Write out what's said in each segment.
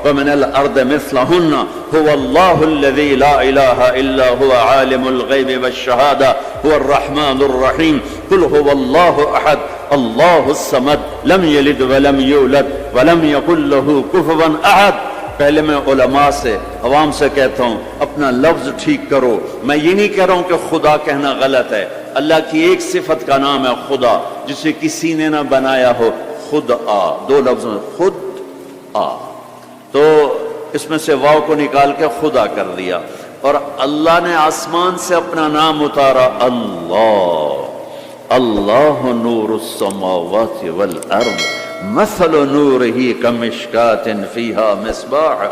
ومن الارض مثلهن هو الله الذي لا اله الا هو عالم الغيب والشهادة هو الرحمن الرحيم قل هو الله احد الله الصمد لم يلد ولم يولد ولم يكن له كفوا احد۔ پہلے میں علماء سے عوام سے کہتا ہوں اپنا لفظ ٹھیک کرو، میں یہ نہیں کہہ رہا ہوں کہ خدا کہنا غلط ہے، اللہ کی ایک صفت کا نام ہے خدا جسے کسی نے نہ بنایا ہو، خود آ، دو لفظ خود آ، تو اس میں سے واو کو نکال کے خدا کر دیا، اور اللہ نے آسمان سے اپنا نام اتارا اللہ، اللہ نور السماوات والارض مثل نورہ کمشکات فیہا مصباح۔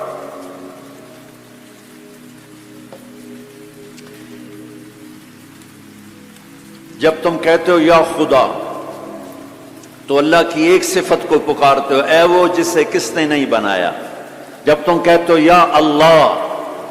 جب تم کہتے ہو یا خدا تو اللہ کی ایک صفت کو پکارتے ہو، اے وہ جسے کس نے نہیں بنایا۔ جب تم کہتے ہو یا اللہ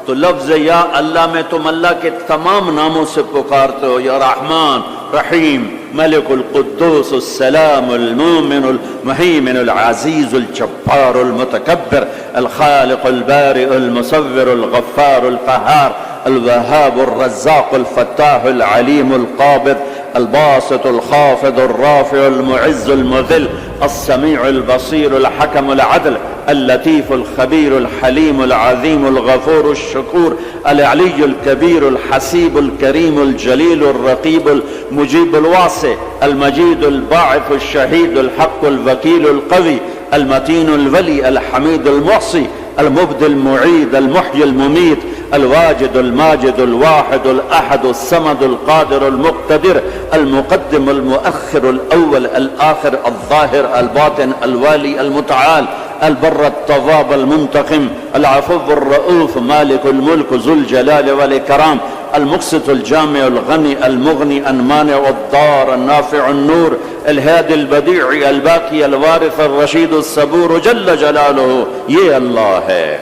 تو لفظ یا اللہ میں تم اللہ کے تمام ناموں سے پکارتے ہو، یا رحمان رحیم ملک القدوس السلام المؤمن المهيمن العزيز الجبار المتكبر الخالق البارئ المصور الغفار القهار الوهاب الرزاق الفتاح العليم القابض الباسط الخافض الرافع المعز المذل السميع البصير الحكم العدل اللطيف الخبير الحليم العظيم الغفور الشكور العلي الكبير الحسيب الكريم الجليل الرقيب المجيب الواسع المجيد الباعث الشهيد الحق الوكيل القوي المتين الولي الحميد المحصي المبدي المعيد المحيي المميت الواجد الماجد الواحد الأحد الصمد القادر المقتدر المقدم المؤخر الأول الآخر الظاهر الباطن الوالي المتعال البر التواب المنتقم العفو الرؤوف مالك الملك ذو الجلال والإكرام المقسط الجامع الغني المغني المانع الضار النافع النور الهادي البديع الباقي الوارث الرشيد الصبور جل جلاله، یہ اللہ ہے۔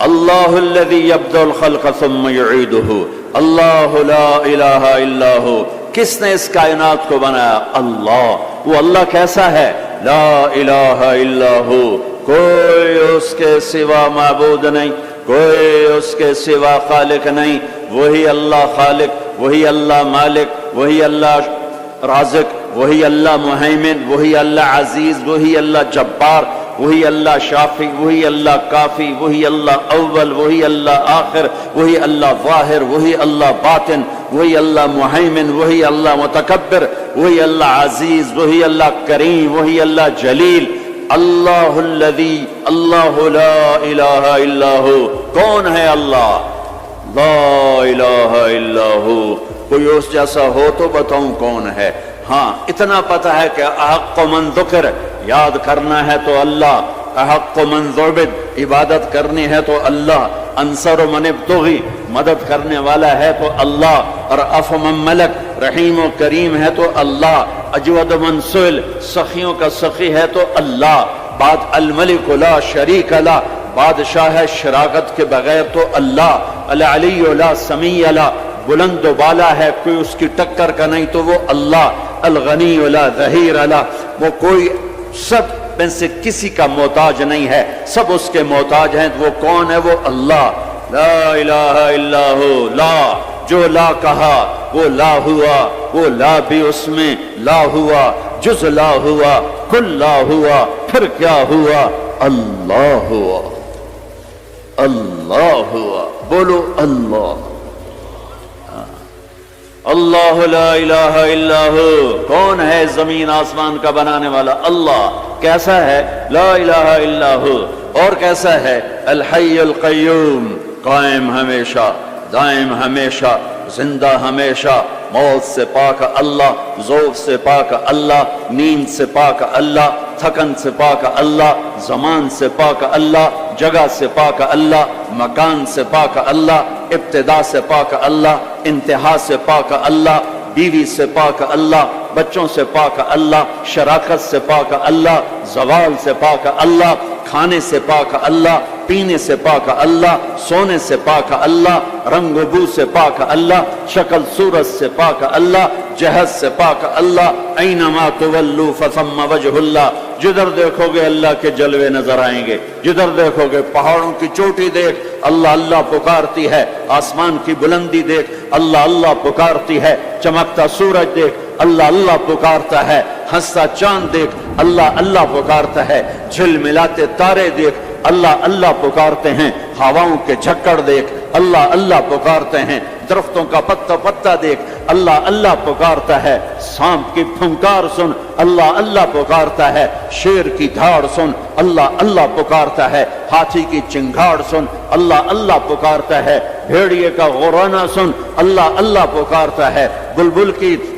اللہ الذي يبدأ الخلق ثم يعيده اللہ لا الہ الا ہو۔ کس نے اس کائنات کو بنایا؟ اللہ۔ وہ اللہ کیسا ہے؟ لا الہ الا ہو، کوئی اس کے سوا معبود نہیں، کوئی اس کے سوا خالق نہیں، وہی اللہ خالق، وہی اللہ مالک، وہی اللہ رازق، وہی اللہ مہیمن، وہی اللہ عزیز، وہی اللہ جبار، وہی اللہ شافی، وہی اللہ کافی، وہی اللہ اول، وہی اللہ آخر، وہی اللہ ظاہر، وہی اللہ باطن، وہی اللہ مہیمن، وہی اللہ متکبر، وہی اللہ عزیز، وہی اللہ کریم، وہی اللہ جلیل۔ اللہ الذی، اللہ لا الہ الا ہو۔ کون ہے اللہ؟ لا الہ الا ہو۔ کوئی اس جیسا ہو تو بتاؤں کون ہے؟ ہاں اتنا پتہ ہے کہ احق من ذکر، یاد کرنا ہے تو اللہ، احق من ذعبد، عبادت کرنی ہے تو اللہ، انصر من ابتغی، مدد کرنے والا ہے تو اللہ، اور اف من ملک، رحیم و کریم ہے تو اللہ، اجود من سئل، سخیوں کا سخی ہے تو اللہ، بعد الملک لا شریک لا، بادشاہ ہے شراکت کے بغیر تو اللہ، العلی لا سمیع لا، بلند و بالا ہے کوئی اس کی ٹکر کا نہیں تو وہ اللہ، الغنی لا ظہیر لا، وہ کوئی سب میں سے کسی کا محتاج نہیں ہے، سب اس کے محتاج ہیں۔ وہ کون ہے؟ وہ اللہ۔ لا الہ الا ہو، لا، جو لا کہا وہ لا ہوا، وہ لا بھی اس میں لا ہوا، جز لا ہوا، کل لا ہوا، پھر کیا ہوا؟ اللہ ہوا، اللہ ہوا، بولو اللہ۔ اللہ لا الہ الا ہو۔ کون ہے زمین آسمان کا بنانے والا؟ اللہ۔ کیسا ہے؟ لا الہ الا ہو۔ اور کیسا ہے؟ الحی القیوم، قائم ہمیشہ، دائم ہمیشہ، زندہ ہمیشہ، موت سے پاک اللہ، ذوق سے پاک اللہ، نیند سے پاک اللہ، تھکن سے پاک اللہ، زمان سے پاک اللہ، جگہ سے پاک اللہ، مکان سے پاک اللہ، ابتدا سے پاک اللہ، انتہا سے پاک اللہ، بیوی سے پاک اللہ، بچوں سے پاک اللہ، شراکت سے پاک اللہ، زوال سے پاک اللہ، کھانے سے پاک اللہ، پینے سے پاک اللہ، سونے سے پاک اللہ، رنگ و بو سے پاک اللہ، شکل صورت سے پاک اللہ، جہت سے پاک اللہ، اینما تولوا فثم وجہ اللہ، جدھر دیکھو گے اللہ کے جلوے نظر آئیں گے، جدھر دیکھو گے پہاڑوں کی چوٹی دیکھ اللہ اللہ پکارتی ہے، آسمان کی بلندی دیکھ اللہ اللہ پکارتی ہے، چمکتا سورج دیکھ اللہ اللہ پکارتا ہے، ہنستا چاند دیکھ اللہ اللہ پکارتا ہے، جھلملاتے تارے دیکھ اللہ اللہ پکارتے ہیں، ہواؤں کے جھکڑ دیکھ اللہ اللہ پکارتے ہیں، درختوں کا پتا پتا دیکھ اللہ اللہ پکارتا ہے، سانپ کی پھنکار سن اللہ اللہ پکارتا ہے، شیر کی دھاڑ سن اللہ اللہ پکارتا ہے، ہاتھی کی چنگھاڑ سن اللہ اللہ پکارتا ہے، بھیڑیے کا غورانا سن اللہ اللہ پکارتا ہے، بلبل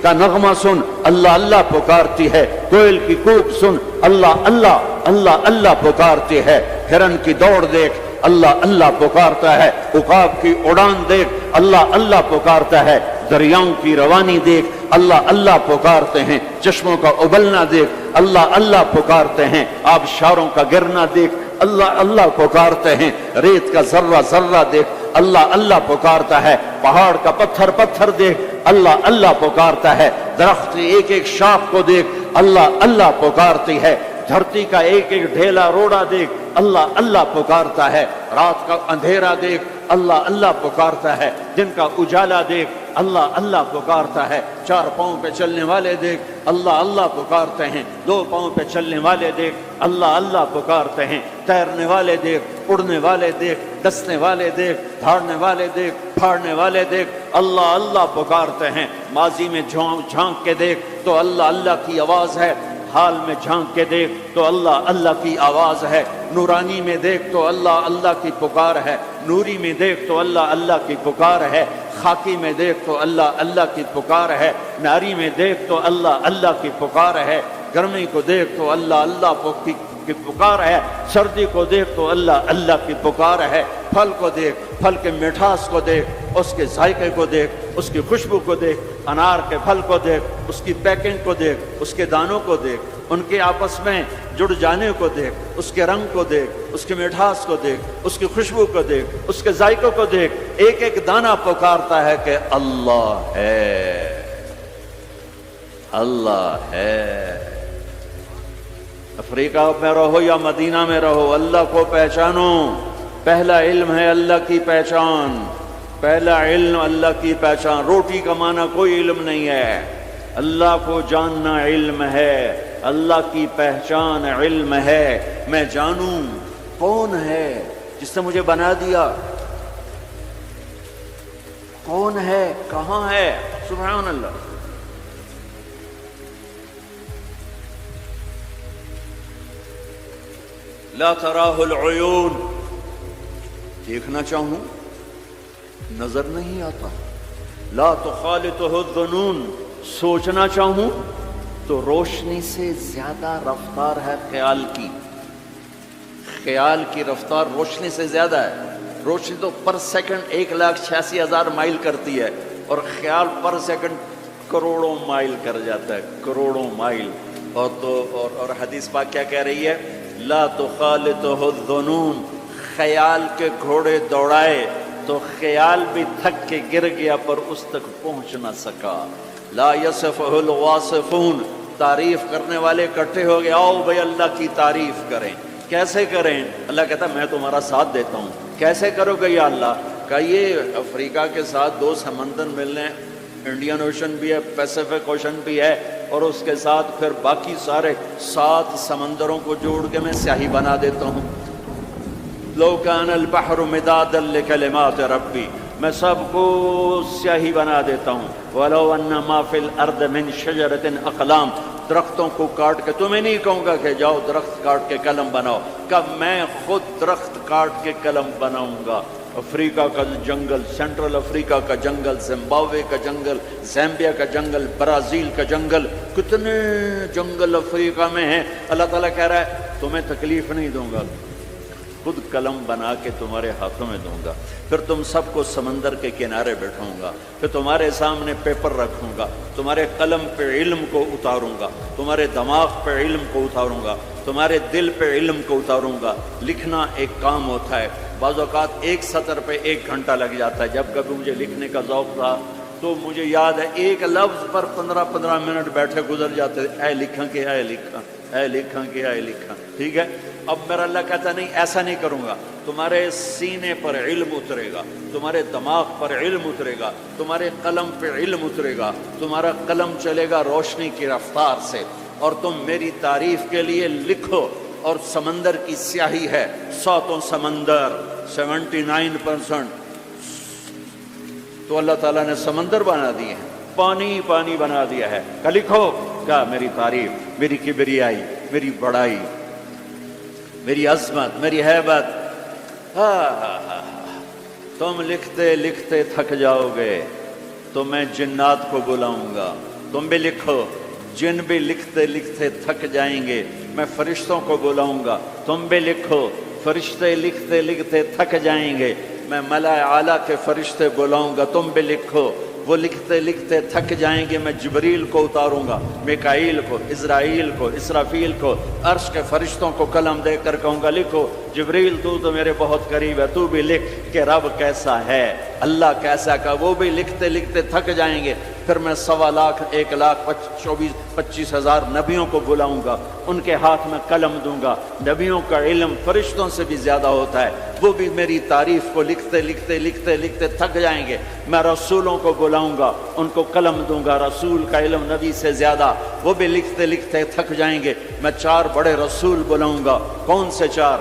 کا نغمہ سن اللہ اللہ پکارتی ہے، کوئل کی کوک سن اللہ اللہ اللہ اللہ پکارتی ہے، ہرن کی دوڑ دیکھ اللہ اللہ پکارتا ہے، عقاب کی اڑان دیکھ اللہ اللہ پکارتا ہے، دریاؤں کی روانی دیکھ اللہ اللہ پکارتے ہیں، چشموں کا ابلنا دیکھ اللہ اللہ پکارتے ہیں، آبشاروں کا گرنا دیکھ اللہ اللہ پکارتے ہیں، ریت کا ذرہ ذرہ دیکھ اللہ اللہ پکارتا ہے، پہاڑ کا پتھر پتھر دیکھ اللہ اللہ پکارتا ہے، درخت کی ایک ایک شاخ کو دیکھ اللہ اللہ پکارتی ہے، دھرتی کا ایک ایک ڈھیلا روڑا دیکھ اللہ اللہ پکارتا ہے، رات کا اندھیرا دیکھ اللہ اللہ پکارتا ہے، دن کا اجالا دیکھ اللہ اللہ پکارتا ہے، چار پاؤں پہ چلنے والے دیکھ اللہ اللہ پکارتے ہیں، دو پاؤں پہ چلنے والے دیکھ اللہ اللہ پکارتے ہیں، تیرنے والے دیکھ، اڑنے والے دیکھ، ڈسنے والے دیکھ، دھاڑنے والے دیکھ، پھاڑنے والے دیکھ اللہ اللہ پکارتے ہیں، ماضی میں جھانک کے دیکھ تو اللہ اللہ کی آواز ہے، حال میں جھانک کے دیکھ تو اللہ اللہ کی آواز ہے، نورانی میں دیکھ تو اللہ اللہ کی پکار ہے، نوری میں دیکھ تو اللہ اللہ کی پکار ہے، خاکی میں دیکھ تو اللہ اللہ کی پکار ہے، ناری میں دیکھ تو اللہ اللہ کی پکار ہے، گرمی کو دیکھ تو اللہ اللہ کی پکار ہے، سردی کو دیکھ تو اللہ اللہ کی پکار ہے، پھل کو دیکھ، پھل کے مٹھاس کو دیکھ، اس کے ذائقے کو دیکھ، اس کی خوشبو کو دیکھ، انار کے پھل کو دیکھ، اس کی پیکنگ کو دیکھ، اس کے دانوں کو دیکھ، ان کے آپس میں جڑ جانے کو دیکھ، اس کے رنگ کو دیکھ، اس کے مٹھاس کو دیکھ، اس کی خوشبو کو دیکھ، اس کے ذائقوں کو دیکھ، ایک ایک دانہ پکارتا ہے کہ اللہ ہے، اللہ ہے۔ افریقہ میں رہو یا مدینہ میں رہو، اللہ کو پہچانو، پہلا علم ہے اللہ کی پہچان، پہلا علم اللہ کی پہچان، روٹی کمانا کوئی علم نہیں ہے، اللہ کو جاننا علم ہے، اللہ کی پہچان علم ہے، میں جانوں کون ہے جس نے مجھے بنا دیا، کون ہے، کہاں ہے، سبحان اللہ۔ لا تراہ العیون، دیکھنا چاہوں نظر نہیں آتا، لا تخالطہ الظنون، سوچنا چاہوں تو روشنی سے زیادہ رفتار ہے خیال کی، خیال کی رفتار روشنی سے زیادہ ہے، روشنی تو پر سیکنڈ 1,86,000 مائل کرتی ہے، اور خیال پر سیکنڈ کروڑوں مائل کر جاتا ہے، کروڑوں مائل۔ اور حدیث پاک کیا کہہ رہی ہے؟ لا تخالطہ الظنون، خیال کے گھوڑے دوڑائے تو خیال بھی تھک کے گر گیا پر اس تک پہنچ نہ سکا۔ لا یصفہ الواصفون، تعریف کرنے والے اکٹھے ہو گئے، آؤ بھائی اللہ کی تعریف کریں، کیسے کریں؟ اللہ کہتا ہے میں تمہارا ساتھ دیتا ہوں، کیسے کرو گے یا اللہ؟ کہ یہ افریقہ کے ساتھ 2 سمندر ملنے، انڈین اوشن بھی ہے، پیسیفک اوشن بھی ہے، اور اس کے ساتھ پھر باقی سارے 7 سمندروں کو جوڑ کے میں سیاہی بنا دیتا ہوں۔ لو کان البحر مدادا لکلمات ربی، میں سب کو سیاہی بنا دیتا ہوں۔ ولو ان ما فی الارض من شجرۃ اقلام، درختوں کو کاٹ کے، تمہیں نہیں کہوں گا کہ جاؤ درخت کاٹ کے قلم بناؤ، کہ میں خود درخت کاٹ کے قلم بناؤں گا۔ افریقہ کا جنگل، سینٹرل افریقہ کا جنگل، زمبابوے کا جنگل، زیمبیا کا جنگل، برازیل کا جنگل، کتنے جنگل افریقہ میں ہیں۔ اللہ تعالیٰ کہہ رہا ہے تمہیں تکلیف نہیں دوں گا، خود قلم بنا کے تمہارے ہاتھوں میں دوں گا، پھر تم سب کو سمندر کے کنارے بیٹھاؤں گا، پھر تمہارے سامنے پیپر رکھوں گا، تمہارے قلم پہ علم کو اتاروں گا، تمہارے دماغ پہ علم کو اتاروں گا، تمہارے دل پہ علم کو اتاروں گا۔ لکھنا ایک کام ہوتا ہے، بعض اوقات ایک سطر پہ 1 گھنٹہ لگ جاتا ہے۔ جب کبھی مجھے لکھنے کا ذوق تھا تو مجھے یاد ہے ایک لفظ پر 15 منٹ بیٹھے گزر جاتے تھے، اے لکھاں کہ اے لکھاں، اے لکھاں کہ اے لکھاں، ٹھیک ہے۔ اب میرا اللہ کہتا نہیں، ایسا نہیں کروں گا، تمہارے سینے پر علم اترے گا، تمہارے دماغ پر علم اترے گا، تمہارے قلم پہ علم اترے گا، تمہارا قلم چلے گا روشنی کی رفتار سے، اور تم میری تعریف کے لیے لکھو۔ اور سمندر کی سیاہی ہے، 100 سمندر، 79% تو اللہ تعالیٰ نے سمندر بنا دیے ہیں، پانی پانی بنا دیا ہے، کہ لکھو کیا میری تعریف، میری کبریائی، میری بڑائی، میری عظمت، میری ہیبت۔ تم لکھتے لکھتے تھک جاؤ گے تو میں جنات کو بلاؤں گا، تم بھی لکھو۔ جن بھی لکھتے لکھتے تھک جائیں گے، میں فرشتوں کو بلاؤں گا، تم بھی لکھو۔ فرشتے لکھتے لکھتے تھک جائیں گے، میں ملائے اعلیٰ کے فرشتے بلاؤں گا، تم بھی لکھو۔ وہ لکھتے لکھتے تھک جائیں گے، میں جبریل کو اتاروں گا، میکائیل کو، اسرائیل کو، اسرافیل کو، عرش کے فرشتوں کو قلم دے کر کہوں گا لکھو۔ جبریل تو میرے بہت قریب ہے، تو بھی لکھ کہ رب کیسا ہے، اللہ کیسا کا۔ وہ بھی لکھتے لکھتے تھک جائیں گے، پھر میں 1.25 لاکھ 1,24,25,000 نبیوں کو بلاؤں گا، ان کے ہاتھ میں قلم دوں گا۔ نبیوں کا علم فرشتوں سے بھی زیادہ ہوتا ہے، وہ بھی میری تعریف کو لکھتے لکھتے لکھتے لکھتے تھک جائیں گے۔ میں رسولوں کو بلاؤں گا، ان کو قلم دوں گا، رسول کا علم نبی سے زیادہ، وہ بھی لکھتے لکھتے تھک جائیں گے۔ میں 4 بڑے رسول بلاؤں گا۔ کون سے 4؟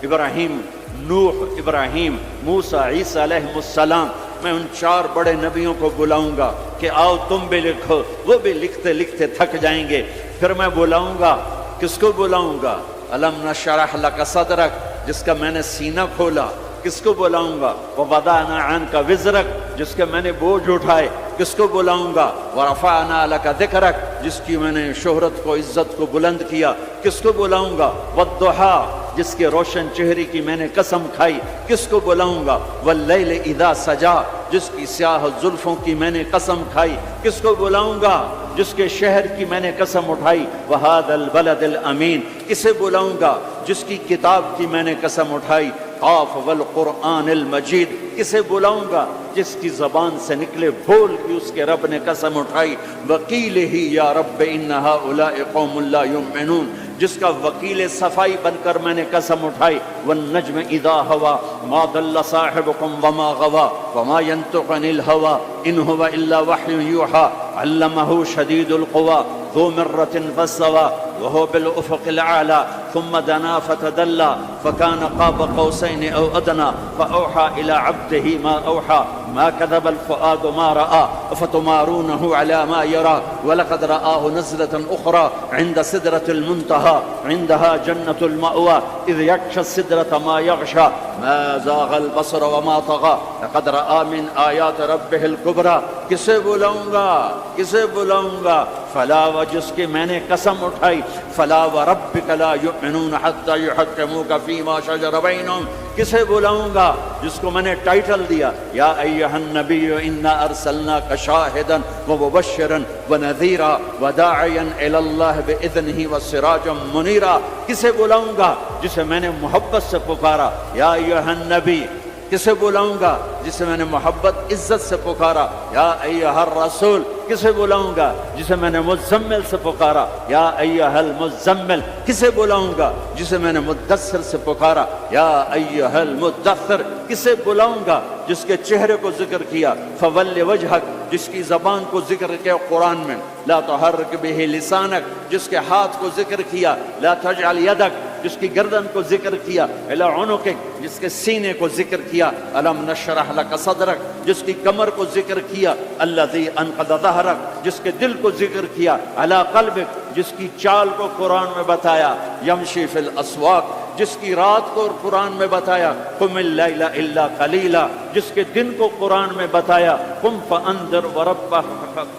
ابراہیم، نوح، ابراہیم، موسیٰ، عیسیٰ علیہ السلام۔ میں ان 4 بڑے نبیوں کو بلاؤں گا کہ آؤ تم بھی لکھو، وہ بھی لکھتے لکھتے تھک جائیں گے۔ پھر میں بلاؤں گا، کس کو بلاؤں گا؟ الم نشرح لک صدرک، جس کا میں نے سینہ کھولا، کس کو بلاؤں گا؟ ووضعنا عنک وزرک، جس کے میں نے بوجھ اٹھائے، کس کو بلاؤں گا؟ ورفعنا لک ذکرک، جس کی میں نے شہرت کو، عزت کو بلند کیا، کس کو بلاؤں گا؟ والضحیٰ، جس کے روشن چہرے کی میں نے قسم کھائی، کس کو بلاؤں گا؟ واللیل اذا سجا، جس کی سیاہ زلفوں کی میں نے قسم کھائی، کس کو بلاؤں گا؟ جس کے شہر کی میں نے قسم اٹھائی، وہذا البلد الامین، کسے بلاؤں گا؟ جس کی کتاب کی میں نے قسم اٹھائی، قاف والقرآن المجید، کسے بلاؤں گا؟ جس کی زبان سے نکلے بول کی اس کے رب نے قسم اٹھائی، وکیل ہی یا رب ان ہؤلاء قوم لا یؤمنون، جس کا وکیل صفائی بن کر میں نے قسم اٹھائی، والنجم اذا ہوا ما ضل صاحبکم وما غوا وما ينطق عن الهوى ان هو الا وحی یوحى علمه شدید القوى ذو مرة فاستوى وهو بالافق الاعلى ثم دنا فتدلى فكان قاب قوسين او ادنى فاوحى الى عبده ما اوحى ما كذب الفؤاد ما راى افتمارونه على ما يرى ولقد رآه نزلة اخرى عند سدرة المنتهى عندها جنة المأوى اذ يغشى السدرة ما يغشى ما زاغ البصر وما طغى لقد رآ من آیات ربه الکبریٰ۔ کسے بلاؤں گا؟ کسے بلاؤں گا؟ فلا، و جس کی میں نے قسم اٹھائی، فلا وربک لا یؤمنون حتی یحکموک فیما شجر بینہم، کسے بلاؤں گا؟ جس کو میں نے ٹائٹل دیا، یا ایہا النبی انا ارسلناک شاہدا ومبشرا ونذیرا وداعیا الی اللہ باذنہ وسراجا منیرا، کسے بلاؤں گا؟ جسے میں نے محبت سے پکارا، یا ایہا النبی، کسے بلاؤں گا؟ جسے میں نے محبت عزت سے پکارا، یا ایہا الرسول، کسے بلاؤں گا؟ جسے میں نے مزمل سے پکارا، یا ایہا المزمل، کسے بلاؤں گا؟ جسے میں نے مدثر سے پکارا، یا ایہا المدثر، کسے بلاؤں گا؟ جس کے چہرے کو ذکر کیا، فول وجہک، جس کی زبان کو ذکر کیا قرآن میں، لا تحرک بہ لسانک، جس کے ہاتھ کو ذکر کیا، لا تجعل یدک، جس کی گردن کو ذکر کیا، الی عنقک، جس کے سینے کو ذکر کیا، الم نشرح لک صدرک، جس کی کمر کو ذکر کیا، الذی انقض ظہرک، جس کے دل کو ذکر کیا، علی قلبک، جس کی چال کو قرآن میں بتایا، یمشی فی الاسواق، جس کی رات کو قرآن میں بتایا، قم اللیل الا قلیلا، جس کے دن کو قرآن میں بتایا، قم فانذر وربک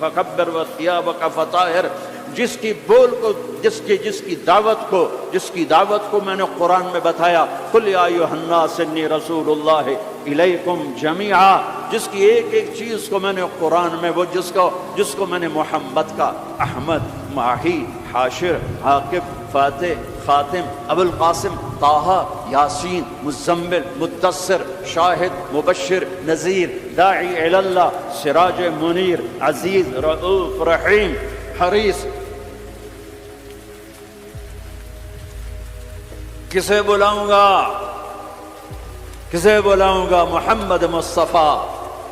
فکبر وثیابک فطہر، جس کی بول کو، جس کی دعوت کو میں نے قرآن میں بتایا، قل یا ایھا الناس انی رسول اللہ الیکم جمیعا، جس کی ایک ایک چیز کو میں نے قرآن میں، وہ جس کو میں نے محمد کا، احمد، ماہی، حاشر، عاقب، فاتح، خاتم، ابو القاسم، طٰہٰ، یاسین، مزمل، مدثر، شاہد، مبشر، نذیر، داعی الی اللہ، سراج منیر، عزیز، رؤوف، رحیم، حریص۔ کسے بلاؤں گا؟ کسے بلاؤں گا؟ محمد مصطفیٰ۔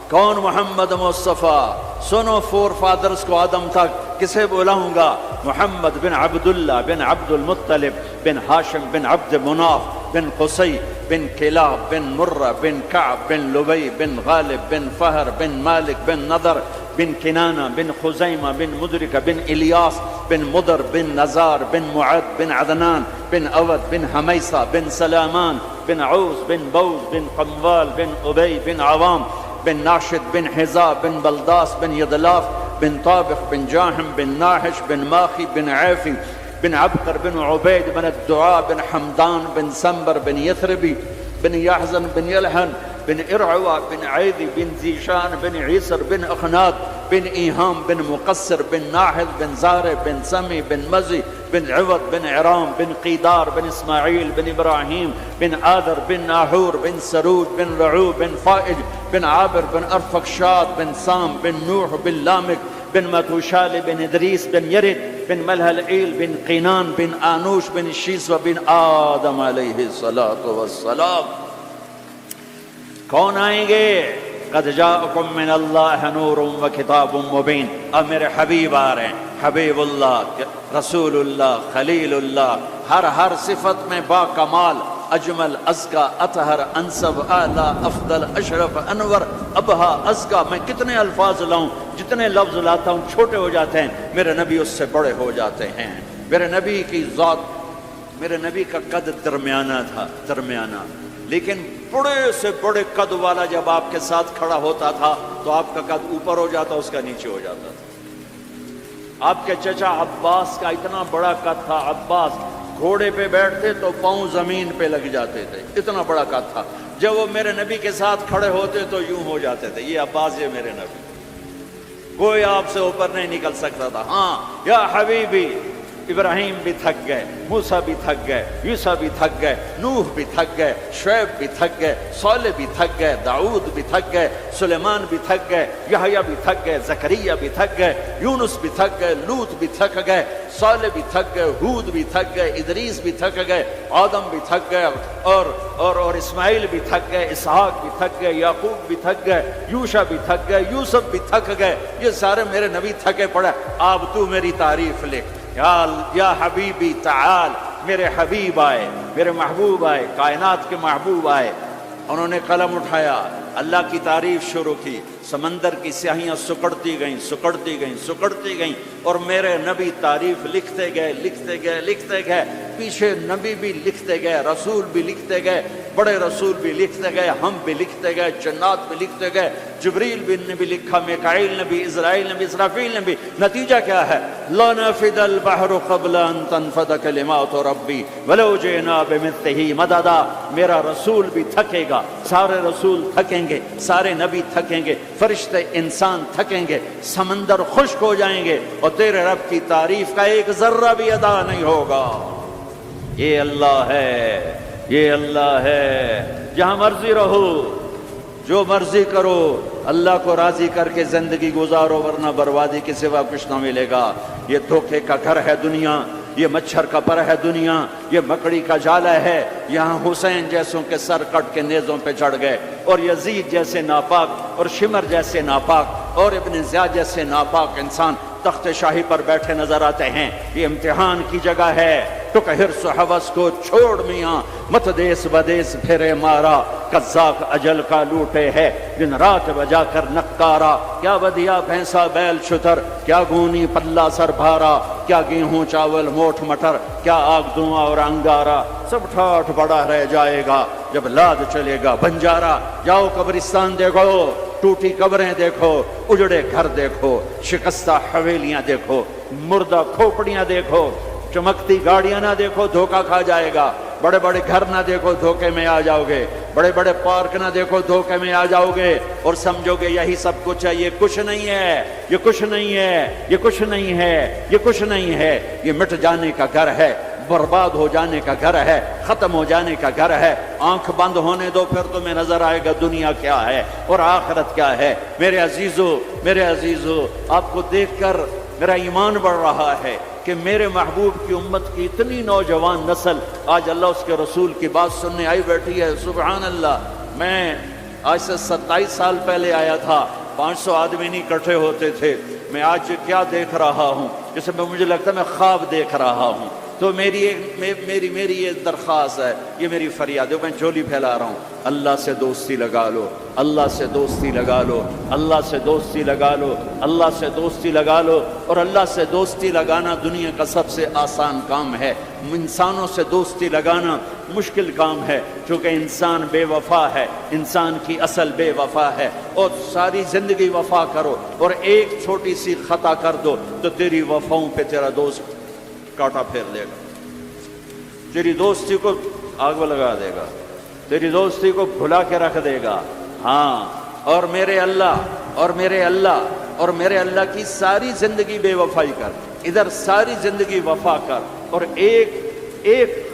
کون محمد مصطفیٰ؟ سنو فور فادرز کو آدم تک، کسے بلاؤں گا؟ محمد بن عبداللہ بن عبد المطلب بن ہاشم بن عبد مناف بن قصی بن کلاب بن مرہ بن کعب بن لبی بن غالب بن فہر بن مالک بن نضر بن کنانہ بن خزیمہ بن مدرکہ بن الیاس بن مدر بن نزار بن معد بن عدنان بن اود بن حمیسہ بن سلامان بن عوس بن بوز بن قموال بن ابی بن عوام بن ناشد بن حزا بن بلداس بن یدلاف بن طابق بن جاحم بن ناحش بن ماخی بن عیفی بن عبقر بن عبید بن الدعاء بن حمدان بن سنبر بن یثربی بن یحزن بن یلحن بن ارعوى بن عیدی بن زیشان بن عیسر بن اخناد بن ایہام بن مقصر بن ناحد بن زارع بن سمی بن مزی بن عوض بن عرام بن قیدار بن اسماعیل بن ابراہیم بن آدر بن ناحور بن سروج بن رعو بن فائج بن عابر بن ارفقشاد بن سام بن نوح بن لامک بن متوشال بن ادریس بن یرد بن ملہلعیل بن قینان بن آنوش بن شیسو بن آدم علیہ السلام۔ کون آئیں گے؟ قد جاءکم من اللہ نور و کتاب مبین۔ اب میرے حبیب آ رہے ہیں، حبیب اللہ، رسول اللہ، خلیل اللہ، ہر صفت میں با کمال، اجمل، ازکا، اطہر، انسب، اعلیٰ، افضل، اشرف، انور، ابہا، ازکا۔ میں کتنے الفاظ لاؤں، جتنے لفظ لاتا ہوں چھوٹے ہو جاتے ہیں، میرے نبی اس سے بڑے ہو جاتے ہیں۔ میرے نبی کی ذات، میرے نبی کا قد درمیانہ تھا، درمیانہ، لیکن بڑے سے بڑے قد والا جب آپ کے ساتھ کھڑا ہوتا تھا تو آپ کا قد اوپر ہو جاتا، اس کا نیچے ہو جاتا تھا۔ آپ کے چچا عباس کا اتنا بڑا قد تھا، عباس گھوڑے پہ بیٹھتے تو پاؤں زمین پہ لگ جاتے تھے، اتنا بڑا قد تھا۔ جب وہ میرے نبی کے ساتھ کھڑے ہوتے تو یوں ہو جاتے تھے، یہ عباس، یہ میرے نبی، کوئی آپ سے اوپر نہیں نکل سکتا تھا۔ ہاں یا حبیبی، ابراہیم بھی تھک گئے، موسیٰ بھی تھک گئے، یوسف بھی تھک گئے، نوح بھی تھک گئے، شعیب بھی تھک گئے، صالح بھی تھک گئے، داؤد بھی تھک گئے، سلیمان بھی تھک گئے، یحییٰ بھی تھک گئے، زکریا بھی تھک گئے، یونس بھی تھک گئے، لوط بھی تھک گئے، صالح بھی تھک گئے، ہود بھی تھک گئے، ادریس بھی تھک گئے، آدم بھی تھک گئے، اور اسماعیل بھی تھک گئے، اسحاق بھی تھک گئے، یعقوب بھی تھک گئے، یوشع بھی تھک گئے، یوسف بھی تھک گئے۔ یہ سارے میرے نبی تھکے پڑے۔ اب تو میری تعریف لکھ، یا حبیبی تعال۔ میرے حبیب آئے، میرے محبوب آئے، کائنات کے محبوب آئے، انہوں نے قلم اٹھایا، اللہ کی تعریف شروع کی، سمندر کی سیاہیاں سکڑتی گئیں، سکڑتی گئیں، سکڑتی گئیں، اور میرے نبی تعریف لکھتے گئے، لکھتے گئے، لکھتے گئے، پیچھے نبی بھی لکھتے گئے، رسول بھی لکھتے گئے، بڑے رسول بھی لکھتے گئے، ہم بھی لکھتے گئے، جنات بھی لکھتے گئے، جبریل نے بھی لکھا، میکائیل نے بھی، اسرائیل نے بھی، اسرافیل نے بھی۔ نتیجہ کیا ہے؟ لا نفد البحر قبل ان تنفد کلمات ربی ولو جئنا بمثلہ مددا۔ میرا رسول بھی تھکے گا، سارے رسول تھکیں گے، سارے نبی تھکیں گے، فرشتے انسان تھکیں گے، سمندر خشک ہو جائیں گے، اور تیرے رب کی تعریف کا ایک ذرہ بھی ادا نہیں ہوگا۔ یہ اللہ ہے، یہ اللہ ہے۔ جہاں مرضی رہو، جو مرضی کرو، اللہ کو راضی کر کے زندگی گزارو، ورنہ بربادی کے سوا کچھ نہ ملے گا۔ یہ دھوکے کا گھر ہے دنیا، یہ مچھر کا پر ہے دنیا، یہ مکڑی کا جالا ہے۔ یہاں حسین جیسوں کے سر کٹ کے نیزوں پہ چڑھ گئے، اور یزید جیسے ناپاک، اور شمر جیسے ناپاک، اور ابن زیاد جیسے ناپاک انسان تخت شاہی پر بیٹھے نظر آتے ہیں۔ یہ امتحان کی جگہ ہے۔ تو کہ حرص و حوث کو چھوڑ میاں، مت دیس بدیس پھرے مارا، قزاق اجل کا لوٹے ہے دن رات بجا کر نقارا۔ کیا ودیا بھینسا بیل شتر، کیا گونی پلہ سر بھارا، کیا گیہوں چاول موٹھ مٹر، کیا آگ دھواں اور انگارا، سب ٹھاٹھ بڑا رہ جائے گا جب لاد چلے گا بنجارا۔ جاؤ قبرستان دیکھو، ٹوٹی قبریں دیکھو، اجڑے گھر دیکھو، شکستہ حویلیاں دیکھو، مردہ کھوپڑیاں دیکھو، چمکتی گاڑیاں نہ دیکھو، دھوکہ کھا جائے گا۔ بڑے بڑے گھر نہ دیکھو، دھوکے میں آ جاؤ گے۔ بڑے بڑے پارک نہ دیکھو، دھوکے میں آ جاؤ گے، اور سمجھو گے یہی سب کچھ ہے۔ یہ کچھ نہیں ہے، یہ کچھ نہیں ہے، یہ کچھ نہیں ہے، یہ کچھ نہیں ہے۔ یہ مٹ جانے کا گھر ہے، برباد ہو جانے کا گھر ہے، ختم ہو جانے کا گھر ہے۔ آنکھ بند ہونے دو، پھر تمہیں نظر آئے گا دنیا کیا ہے اور آخرت کیا ہے۔ میرے عزیزو، آپ کو دیکھ کر میرا ایمان بڑھ رہا ہے کہ میرے محبوب کی امت کی اتنی نوجوان نسل آج اللہ اس کے رسول کی بات سننے آئی بیٹھی ہے۔ سبحان اللہ۔ میں آج سے 27 سال پہلے آیا تھا، 500 آدمی نہیں اکٹھے ہوتے تھے۔ میں آج کیا دیکھ رہا ہوں، جیسے مجھے لگتا ہے میں خواب دیکھ رہا ہوں۔ تو میری یہ درخواست ہے، یہ میری فریاد ہے، میں جھولی پھیلا رہا ہوں، اللہ سے دوستی لگا لو، اللہ سے دوستی لگا لو، اللہ سے دوستی لگا لو، اللہ سے دوستی لگا لو۔ اور اللہ سے دوستی لگانا دنیا کا سب سے آسان کام ہے۔ انسانوں سے دوستی لگانا مشکل کام ہے، چونکہ انسان بے وفا ہے، انسان کی اصل بے وفا ہے۔ اور ساری زندگی وفا کرو اور ایک چھوٹی سی خطا کر دو تو تیری وفاؤں پہ تیرا دوست کاٹا پھیر دے گا، تیری دوستی کو آگ لگا دے گا، تیری دوستی کو بھلا کے رکھ دے گا۔ ہاں، اور میرے اللہ کی ساری زندگی بے وفائی کر، ادھر ساری زندگی وفا کر، اور ایک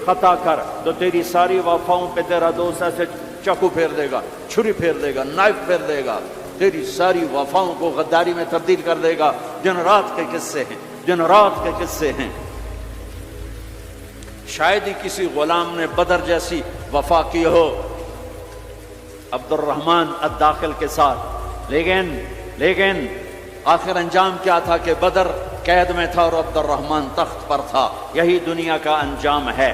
خطا کر تو تیری ساری وفاؤں پہ تیرا دوست ایسے چاقو پھیر دے گا، چھری پھیر دے گا، نائف پھیر دے گا، تیری ساری وفاؤں کو غداری میں تبدیل کر دے گا۔ دن رات کے قصے ہیں۔ شاید ہی کسی غلام نے بدر جیسی وفا کی ہو عبد الرحمن الداخل کے ساتھ، لیکن آخر انجام کیا تھا کہ بدر قید میں تھا اور عبد الرحمن تخت پر تھا۔ یہی دنیا کا انجام ہے۔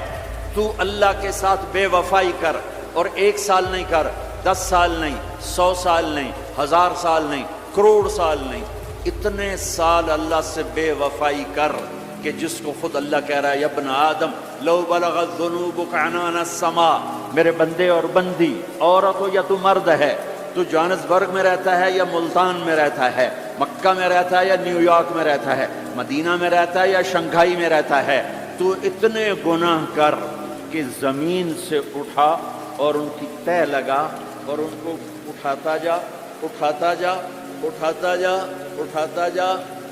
تو اللہ کے ساتھ بے وفائی کر، اور 1 سال نہیں کر، 10 سال نہیں، 100 سال نہیں، 1000 سال نہیں، کروڑ سال نہیں، اتنے سال اللہ سے بے وفائی کر کہ جس کو خود اللہ کہہ رہا ہے، یا ابن آدم لو بلغت ذنوبک عنان السماء، میرے بندے اور بندی، عورت ہو یا تو مرد ہے، تو جوہانسبرگ میں رہتا ہے یا ملتان میں رہتا ہے، مکہ میں رہتا ہے یا نیو یارک میں رہتا ہے، مدینہ میں رہتا ہے یا شنگھائی میں رہتا ہے، تو اتنے گناہ کر کہ زمین سے اٹھا اور ان کی تہ لگا اور ان کو اٹھاتا جا،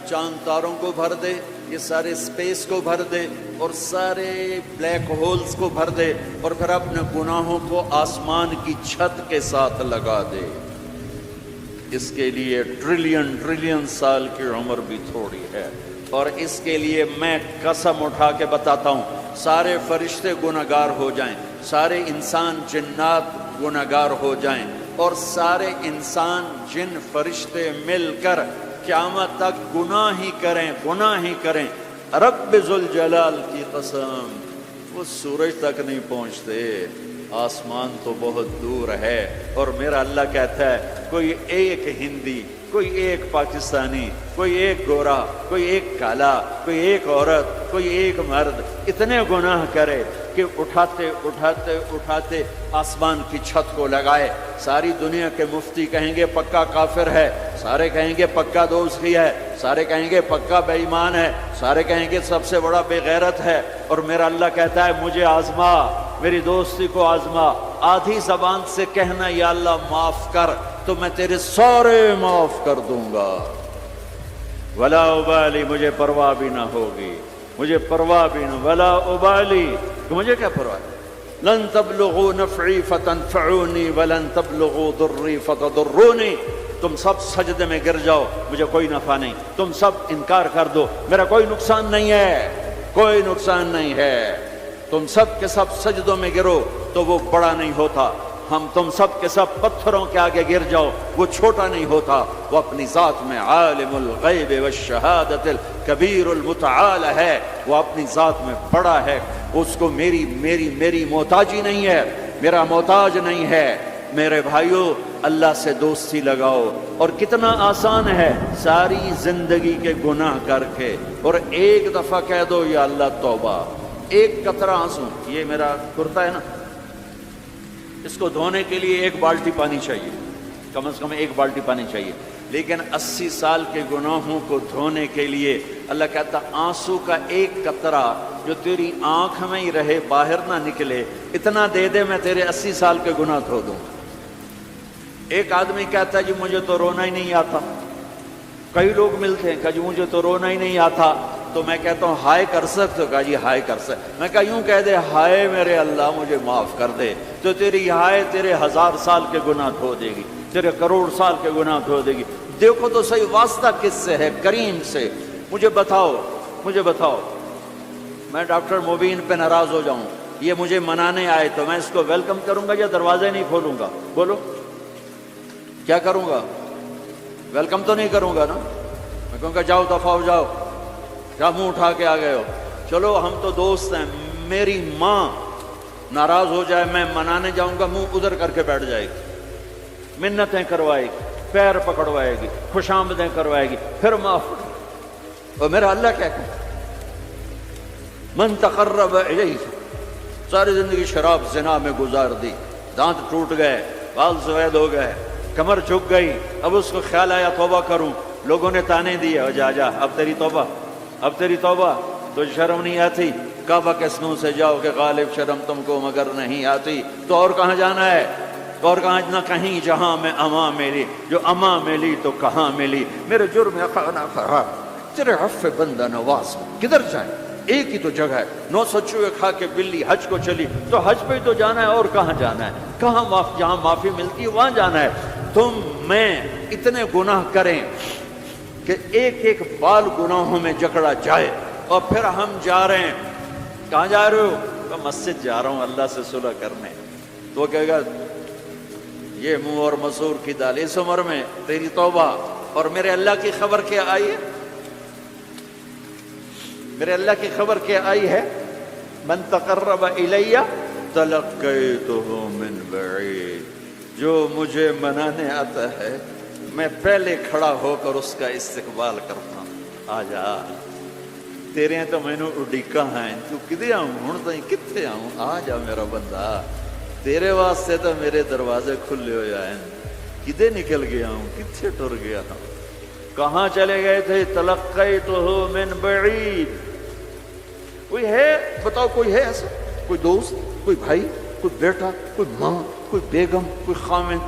چاند تاروں کو بھر دے، یہ سارے اسپیس کو بھر دے اور سارے بلیک ہولز کو بھر دے، اور پھر اپنے گناہوں کو آسمان کی چھت کے ساتھ لگا دے۔ اس کے لیے ٹریلین سال کی عمر بھی تھوڑی ہے، اور اس کے لیے میں قسم اٹھا کے بتاتا ہوں، سارے فرشتے گناہگار ہو جائیں، سارے انسان جنات گناہگار ہو جائیں، اور سارے انسان جن فرشتے مل کر قیامت تک گناہ ہی کریں، رب ذوالجلال کی قسم، وہ سورج تک نہیں پہنچتے، آسمان تو بہت دور ہے۔ اور میرا اللہ کہتا ہے کوئی ایک ہندی، کوئی ایک پاکستانی، کوئی ایک گورا، کوئی ایک کالا، کوئی ایک عورت، کوئی ایک مرد اتنے گناہ کرے کہ اٹھاتے آسمان کی چھت کو لگائے۔ ساری دنیا کے مفتی کہیں گے پکا کافر ہے، سارے کہیں گے پکا دوزخی ہے، سارے کہیں گے پکا بے ایمان ہے، سارے کہیں گے سب سے بڑا بے غیرت ہے، اور میرا اللہ کہتا ہے مجھے آزما، میری دوستی کو آزما، آدھی زبان سے کہنا یا اللہ معاف کر تو میں تیرے سارے معاف کر دوں گا، ولا ابالی، مجھے پرواہ بھی نہ ہوگی، مجھے پرواہ بھی نہ، ولا ابالی، کہ مجھے کیا پرواہ ہے، لن تبلغوا نفعی فتنفعونی ولن تبلغوا ضری فتضرونی، تم سب سجدے میں گر جاؤ مجھے کوئی نفع نہیں، تم سب انکار کر دو میرا کوئی نقصان نہیں ہے، کوئی نقصان نہیں ہے، تم سب کے سب سجدوں میں گرو تو وہ بڑا نہیں ہوتا، ہم تم سب کے سب پتھروں کے آگے گر جاؤ وہ چھوٹا نہیں ہوتا، وہ اپنی ذات میں عالم الغیب والشہادت الکبیر المتعال ہے، وہ اپنی ذات میں بڑا ہے، اس کو میری محتاجی نہیں ہے، میرا محتاج نہیں ہے۔ میرے بھائیو اللہ سے دوستی لگاؤ، اور کتنا آسان ہے، ساری زندگی کے گناہ کر کے اور ایک دفعہ کہہ دو یا اللہ توبہ، ایک قطرہ آنسو، یہ میرا کرتا ہے نا، اس کو دھونے کے لیے 1 بالٹی پانی چاہیے، کم از کم 1 بالٹی پانی چاہیے، لیکن 80 سال کے گناہوں کو دھونے کے لیے اللہ کہتا آنسو کا 1 قطرہ جو تیری آنکھ میں ہی رہے باہر نہ نکلے، اتنا دے دے میں تیرے 80 سال کے گناہ دھو دوں۔ ایک آدمی کہتا ہے جی مجھے تو رونا ہی نہیں آتا، کئی لوگ ملتے ہیں کہ جی مجھے تو رونا ہی نہیں آتا، تو میں کہتا ہوں ہائے کر سکتے ہو؟ کہا جی ہائے کر سکتے. میں کہا یوں کہہ دے ہائے میرے اللہ مجھے معاف کر دے, تو تیری ہائے تیرے 1000 سال کے گناہ دھو دے گی, تیرے کروڑ سال کے گناہ دھو دے گی. دیکھو تو صحیح واسطہ کس سے ہے؟ کریم سے. مجھے بتاؤ میں ڈاکٹر مبین پہ ناراض ہو جاؤں, یہ مجھے منانے آئے تو میں اس کو ویلکم کروں گا یا دروازے نہیں کھولوں گا؟ بولو کیا کروں گا؟ ویلکم تو نہیں کروں گا نا. میں کہوں گا جاؤ دفعہ ہو جاؤ, کیا منہ اٹھا کے آ گئے ہو؟ چلو ہم تو دوست ہیں. میری ماں ناراض ہو جائے, میں منانے جاؤں گا, منہ ادھر کر کے بیٹھ جائے گی, منتیں کروائے گی, پیر پکڑوائے گی, خوش آمدیں کروائے گی, پھر معاف. اور میرا اللہ کیا کہ من تقرب الیہ, ساری زندگی شراب زنا میں گزار دی, دانت ٹوٹ گئے, بال سفید ہو گئے, کمر جھک گئی, اب اس کو خیال آیا توبہ کروں, لوگوں نے تانے دیے جا اب تیری توبہ, تو شرم نہیں آتی؟ کعبہ کے سنوں سے جاؤ کہ غالب شرم تم کو مگر نہیں آتی. تو اور کہاں جانا ہے؟ اور کہاں نہ کہیں جہاں میں اماں ملی, جو اماں ملی تو کہاں ملی. میرے جرم خانہ خراب, تیرے عفو بندہ نواز, کدھر جائیں؟ ایک ہی تو جگہ ہے. 900 چوہے کھا کے بلی حج کو چلی, تو حج پہ ہی تو جانا ہے, اور کہاں جانا ہے؟ کہاں جہاں معافی ملتی ہے وہاں جانا ہے. تم میں اتنے گناہ کریں کہ ایک ایک بال گناہوں میں جکڑا جائے, اور پھر ہم جا رہے ہیں. کہاں جا رہے ہو؟ تو مسجد جا رہا ہوں اللہ سے صلح کرنے. تو وہ کہے گا یہ منہ اور مسور کی دال, اس عمر میں تیری توبہ. اور میرے اللہ کی خبر کیا آئی ہے؟ میرے اللہ کی خبر کیا آئی ہے؟ من تقرب الیہ تلقیتہ من بعید, جو مجھے منانے آتا ہے میں پہلے کھڑا ہو کر اس کا استقبال کرتا ہوں. آ جا, تیرے تو مینوں اڈیکا ہیں, تو کدے آؤں ہن تائیں کتنے آؤں, آ جا میرا بندہ, تیرے واسطے تو میرے دروازے کھلے ہوئے ہیں, کدے نکل گیا ہوں, کتنے ٹر گیا ہوں, کہاں چلے گئے تھے؟ تلقیتہ من بعید. کوئی ہے بتاؤ, کوئی ہے ایسا؟ کوئی دوست, کوئی بھائی, کوئی بیٹا, کوئی ماں, کوئی بیگم, کوئی خامن,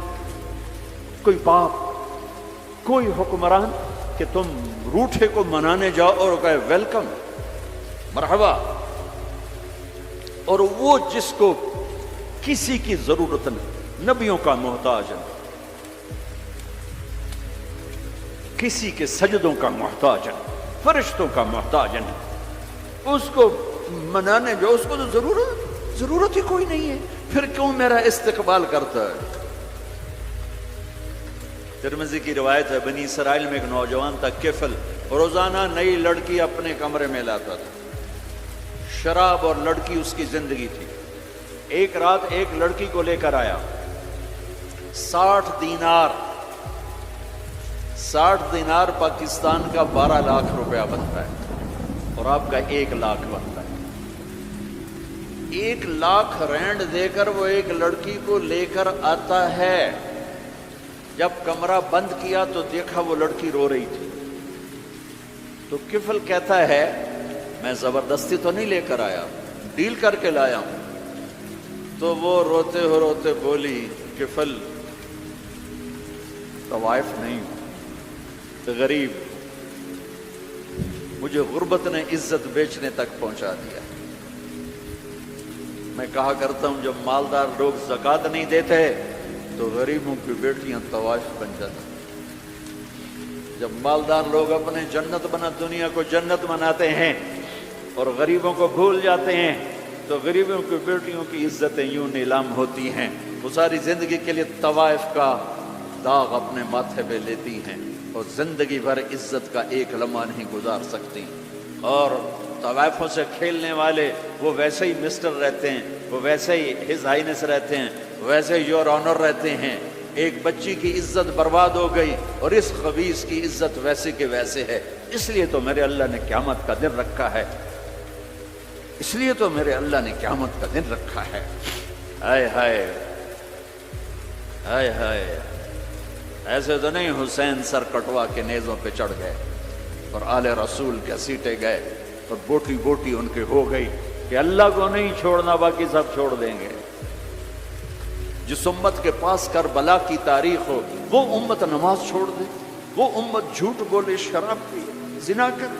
کوئی باپ, کوئی حکمران کہ تم روٹھے کو منانے جاؤ اور کہے ویلکم, مرحبا. اور وہ جس کو کسی کی ضرورت نہیں, نبیوں کا محتاج ہے, کسی کے سجدوں کا محتاج ہے, فرشتوں کا محتاج ہے, اس کو منانے جو اس کو تو ضرورت ہی کوئی نہیں ہے, پھر کیوں میرا استقبال کرتا ہے؟ ترمذی کی روایت ہے, بنی اسرائیل میں ایک نوجوان تھا کفل, روزانہ نئی لڑکی اپنے کمرے میں لاتا تھا, شراب اور لڑکی اس کی زندگی تھی. ایک رات ایک لڑکی کو لے کر آیا, 60 دینار پاکستان کا 12 لاکھ روپیہ بنتا ہے, اور آپ کا 1 لاکھ بنتا ہے. 1 لاکھ رینڈ دے کر وہ ایک لڑکی کو لے کر آتا ہے. جب کمرہ بند کیا تو دیکھا وہ لڑکی رو رہی تھی. تو کفل کہتا ہے میں زبردستی تو نہیں لے کر آیا, ڈیل کر کے لایا ہوں. تو وہ روتے روتے بولی, کفل طوائف نہیں, غریب, مجھے غربت نے عزت بیچنے تک پہنچا دیا. میں کہا کرتا ہوں جب مالدار لوگ زکوٰۃ نہیں دیتے تو غریبوں کی بیٹیاں طوائف بن جاتی. جب مالدار لوگ اپنے دنیا کو جنت بناتے ہیں اور غریبوں کو بھول جاتے ہیں تو غریبوں کی بیٹیوں کی عزتیں یوں نیلام ہوتی ہیں. وہ ساری زندگی کے لیے طوائف کا داغ اپنے ماتھے پہ لیتی ہیں اور زندگی بھر عزت کا ایک لمحہ نہیں گزار سکتی. اور طوائفوں سے کھیلنے والے وہ ویسے ہی مسٹر رہتے ہیں, وہ ویسے ہی ہز ہائنس رہتے ہیں, ویسے یور آنر رہتے ہیں. ایک بچی کی عزت برباد ہو گئی اور اس خبیث کی عزت ویسے کے ویسے ہے. اس لیے تو میرے اللہ نے قیامت کا دن رکھا ہے, اس لیے تو میرے اللہ نے قیامت کا دن رکھا ہے. ہائے ہائے ہائے ہائے, ایسے تو نہیں حسین سر کٹوا کے نیزوں پہ چڑھ گئے اور آل رسول کے سیٹے گئے اور بوٹی بوٹی ان کے ہو گئی کہ اللہ کو نہیں چھوڑنا باقی سب چھوڑ دیں گے. جس امت کے پاس کربلا کی تاریخ ہو وہ امت نماز چھوڑ دے, وہ امت جھوٹ بولے, شراب پی, زنا کرے,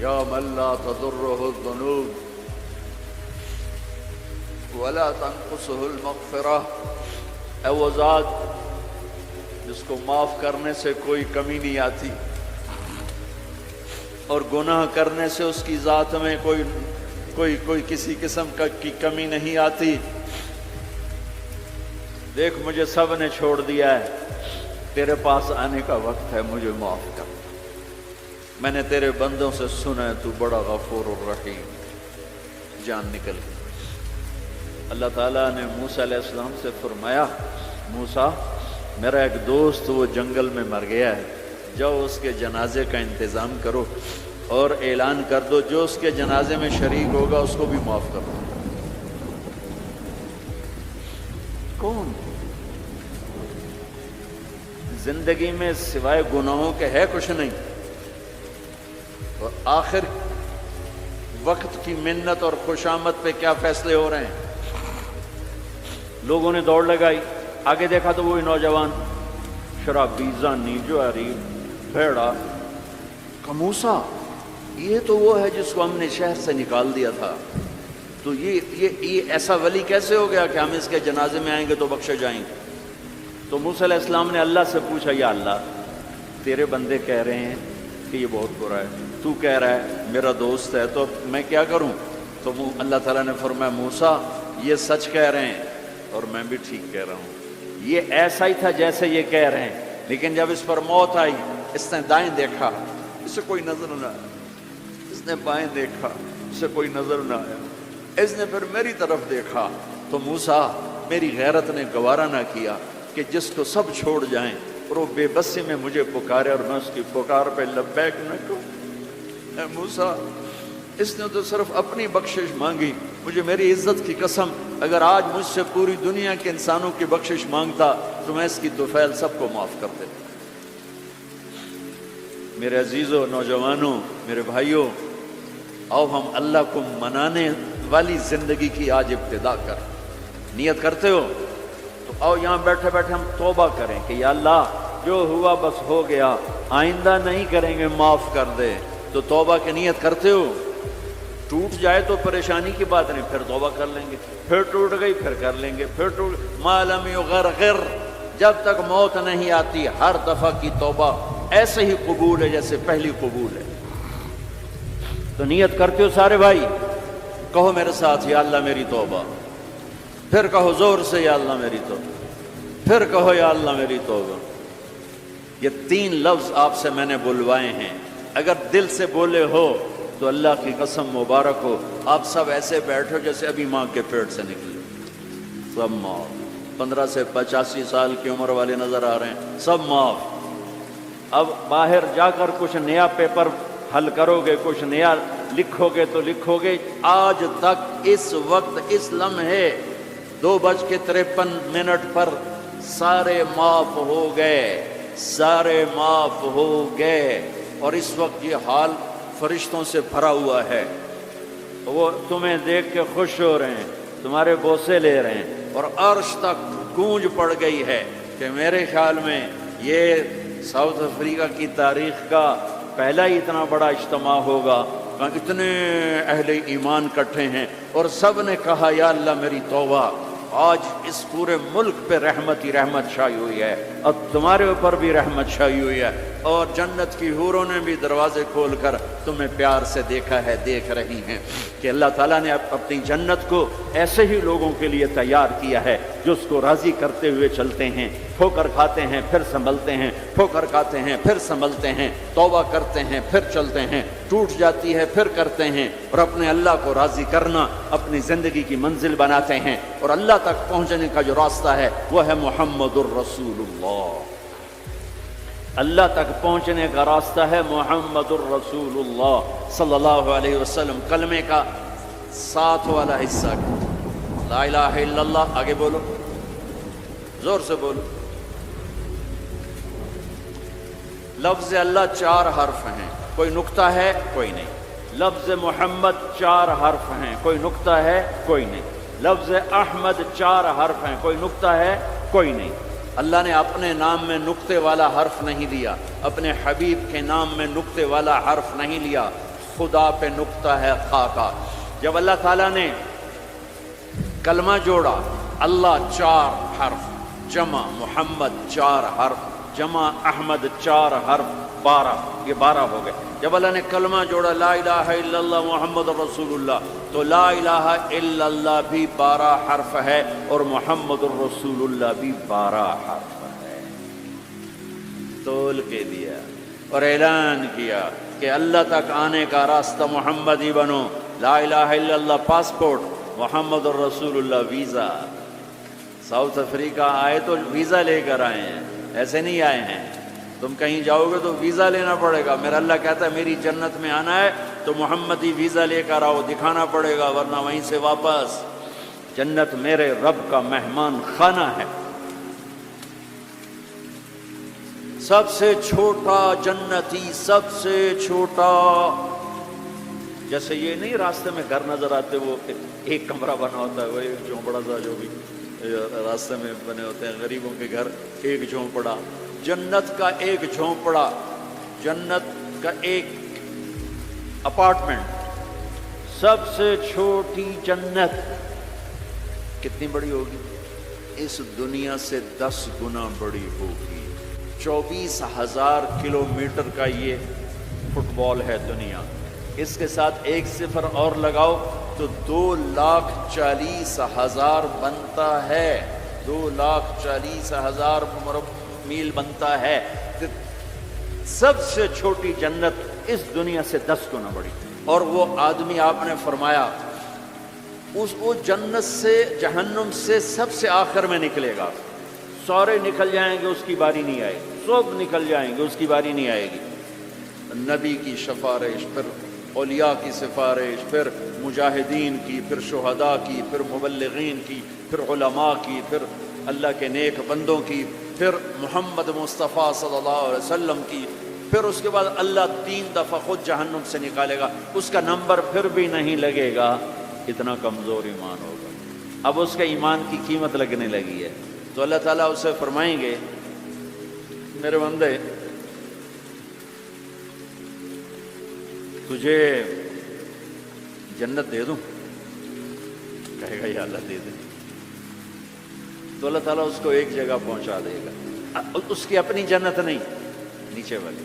یا من لا تضرہ الذنوب ولا تنقصہ المغفرہ، اے وہ ذات جس کو معاف کرنے سے کوئی کمی نہیں آتی اور گناہ کرنے سے اس کی ذات میں کوئی کسی قسم کی کمی نہیں آتی۔ دیکھ مجھے سب نے چھوڑ دیا ہے، تیرے پاس آنے کا وقت ہے، مجھے معاف کر۔ میں نے تیرے بندوں سے سنا ہے تو بڑا غفور الرحیم۔ جان نکل گئی۔ اللہ تعالیٰ نے موسیٰ علیہ السلام سے فرمایا، موسیٰ میرا ایک دوست وہ جنگل میں مر گیا ہے، جاؤ اس کے جنازے کا انتظام کرو اور اعلان کر دو جو اس کے جنازے میں شریک ہوگا اس کو بھی معاف کر دو۔ کون زندگی میں سوائے گناہوں کے ہے کچھ نہیں، اور آخر وقت کی منت اور خوشامد پہ کیا فیصلے ہو رہے ہیں۔ لوگوں نے دوڑ لگائی، آگے دیکھا تو وہی نوجوان شرابی، زانی، جواری، بھیڑا۔ موسیٰ یہ تو وہ ہے جس کو ہم نے شہر سے نکال دیا تھا، تو یہ ایسا ولی کیسے ہو گیا کہ ہم اس کے جنازے میں آئیں گے تو بخشے جائیں گے؟ تو موسیٰ علیہ السلام نے اللہ سے پوچھا، یا اللہ تیرے بندے کہہ رہے ہیں کہ یہ بہت برا ہے، تو کہہ رہا ہے میرا دوست ہے، تو میں کیا کروں؟ تو اللہ تعالیٰ نے فرمایا، موسیٰ یہ سچ کہہ رہے ہیں اور میں بھی ٹھیک کہہ رہا ہوں، یہ ایسا ہی تھا جیسے یہ کہہ رہے ہیں، لیکن جب اس پر موت آئی اس نے دائیں دیکھا، اسے کوئی نظر نہ آیا، اس نے بائیں دیکھا، اسے کوئی نظر نہ آیا، اس نے پھر میری طرف دیکھا، تو موسیٰ میری غیرت نے گوارا نہ کیا کہ جس کو سب چھوڑ جائیں اور وہ بے بسی میں مجھے پکارے اور میں اس کی پکار پہ لبیک نہ کہوں۔ اے موسیٰ اس نے تو صرف اپنی بخشش مانگی، مجھے میری عزت کی قسم اگر آج مجھ سے پوری دنیا کے انسانوں کی بخشش مانگتا تو میں اس کی طفیل سب کو معاف کر دیتا۔ میرے عزیزوں، نوجوانوں، میرے بھائیوں، آؤ ہم اللہ کو منانے والی زندگی کی آج ابتدا کر۔ نیت کرتے ہو تو آؤ یہاں بیٹھے بیٹھے ہم توبہ کریں کہ یا اللہ جو ہوا بس ہو گیا، آئندہ نہیں کریں گے، معاف کر دے۔ تو توبہ کی نیت کرتے ہو؟ ٹوٹ جائے تو پریشانی کی بات نہیں، پھر توبہ کر لیں گے، پھر ٹوٹ گئی پھر کر لیں گے، پھر ٹوٹ ما لم یغرغر، جب تک موت نہیں آتی ہر دفعہ کی توبہ ایسے ہی قبول ہے جیسے پہلی قبول ہے۔ تو نیت کرتے ہو سارے بھائی؟ کہو میرے ساتھ، یا اللہ میری توبہ، پھر کہو زور سے، یا اللہ میری توبہ، پھر کہو یا اللہ میری توبہ۔ یہ 3 لفظ آپ سے میں نے بلوائے ہیں، اگر دل سے بولے ہو تو اللہ کی قسم مبارک ہو آپ سب ایسے بیٹھو جیسے ابھی ماں کے پیٹ سے نکلے، سب معاف۔ 15 سے 85 سال کی عمر والے نظر آ رہے ہیں، سب معاف۔ اب باہر جا کر کچھ نیا پیپر حل کرو گے، کچھ نیا لکھو گے تو لکھو گے آج تک اس وقت اس لمحے 2:53 پر سارے معاف ہو گئے، سارے معاف ہو گئے، اور اس وقت یہ حال فرشتوں سے بھرا ہوا ہے، وہ تمہیں دیکھ کے خوش ہو رہے ہیں، تمہارے بوسے لے رہے ہیں، اور عرش تک گونج پڑ گئی ہے کہ میرے خیال میں یہ ساؤتھ افریقہ کی تاریخ کا پہلا ہی اتنا بڑا اجتماع ہوگا، اتنے اہل ایمان اکٹھے ہیں اور سب نے کہا یا اللہ میری توبہ۔ آج اس پورے ملک پہ رحمت ہی رحمت چھائی ہوئی ہے، اب تمہارے اوپر بھی رحمت چھائی ہوئی ہے، اور جنت کی حوروں نے بھی دروازے کھول کر تمہیں پیار سے دیکھا ہے، دیکھ رہی ہیں کہ اللہ تعالیٰ نے اپنی جنت کو ایسے ہی لوگوں کے لیے تیار کیا ہے جو اس کو راضی کرتے ہوئے چلتے ہیں، ٹھوکر کھاتے ہیں پھر سنبھلتے ہیں، ٹھوکر کھاتے ہیں پھر سنبھلتے ہیں، توبہ کرتے ہیں پھر چلتے ہیں، ٹوٹ جاتی ہے پھر کرتے ہیں، اور اپنے اللہ کو راضی کرنا اپنی زندگی کی منزل بناتے ہیں، اور اللہ تک پہنچنے کا جو راستہ ہے وہ ہے محمد الرسول اللہ۔ اللہ تک پہنچنے کا راستہ ہے محمد الرسول اللہ صلی اللہ علیہ وسلم۔ کلمے کا ساتھ والا حصہ لا الہ الا اللہ، آگے بولو، زور سے بولو۔ لفظ اللہ 4 حرف ہیں، کوئی نقطہ ہے کوئی نہیں۔ لفظ محمد 4 حرف ہیں، کوئی نقطہ ہے کوئی نہیں۔ لفظ احمد 4 حرف ہیں، کوئی نقطہ ہے کوئی نہیں۔ اللہ نے اپنے نام میں نقطے والا حرف نہیں لیا، اپنے حبیب کے نام میں نقطے والا حرف نہیں لیا۔ خدا پہ نقطہ ہے خا کا۔ جب اللہ تعالیٰ نے کلمہ جوڑا، اللہ 4 حرف، جمع محمد 4 حرف، جمع احمد 4 حرف، 12، یہ 12 ہو گئے۔ جب اللہ نے کلمہ جوڑا لا الہ الا اللہ محمد رسول اللہ، تو لا الہ الا اللہ بھی 12 حرف ہے اور محمد رسول اللہ بھی 12 حرف ہے۔ تول کے دیا اور اعلان کیا کہ اللہ تک آنے کا راستہ محمد ہی بنو، لا الہ الا اللہ پاسپورٹ، محمد الرسول اللہ ویزا۔ ساؤتھ افریقہ آئے تو ویزا لے کر آئے ہیں، ایسے نہیں آئے ہیں۔ تم کہیں جاؤ گے تو ویزا لینا پڑے گا۔ میرا اللہ کہتا ہے میری جنت میں آنا ہے تو محمدی ویزا لے کر آؤ، دکھانا پڑے گا، ورنہ وہیں سے واپس۔ جنت میرے رب کا مہمان خانہ ہے۔ سب سے چھوٹا جنتی، سب سے چھوٹا، جیسے یہ نہیں راستے میں گھر نظر آتے، وہ ایک کمرہ بنا ہوتا ہے، وہ ایک جھونپڑا سا جو بھی راستے میں بنے ہوتے ہیں غریبوں کے گھر، ایک جھونپڑا۔ جنت کا ایک جھونپڑا، جنت کا ایک اپارٹمنٹ، سب سے چھوٹی جنت کتنی بڑی ہوگی؟ اس دنیا سے 10 گنا بڑی ہوگی۔ 24,000 کلومیٹر کا یہ فٹ بال ہے دنیا، اس کے ساتھ 1 صفر اور لگاؤ تو 2,40,000 بنتا ہے، 2,40,000 میل بنتا ہے۔ سب سے چھوٹی جنت اس دنیا سے 10 گنا بڑی۔ اور وہ آدمی آپ نے فرمایا وہ جنت سے، جہنم سے سب سے آخر میں نکلے گا۔ سارے نکل جائیں گے، اس کی باری نہیں آئے گی، سب نکل جائیں گے، اس کی باری نہیں آئے گی۔ نبی کی سفارش، پھر اولیاء کی سفارش، پھر مجاہدین کی، پھر شہداء کی، پھر مبلغین کی، پھر علماء کی، پھر اللہ کے نیک بندوں کی، پھر محمد مصطفیٰ صلی اللہ علیہ وسلم کی، پھر اس کے بعد اللہ 3 دفعہ خود جہنم سے نکالے گا، اس کا نمبر پھر بھی نہیں لگے گا، اتنا کمزور ایمان ہوگا۔ اب اس کے ایمان کی قیمت لگنے لگی ہے، تو اللہ تعالیٰ اسے فرمائیں گے میرے بندے تجھے جنت دے دوں؟ کہے گا یا اللہ دے دیں۔ تو اللہ تعالیٰ اس کو ایک جگہ پہنچا دے گا، اس کی اپنی جنت نہیں، نیچے والی،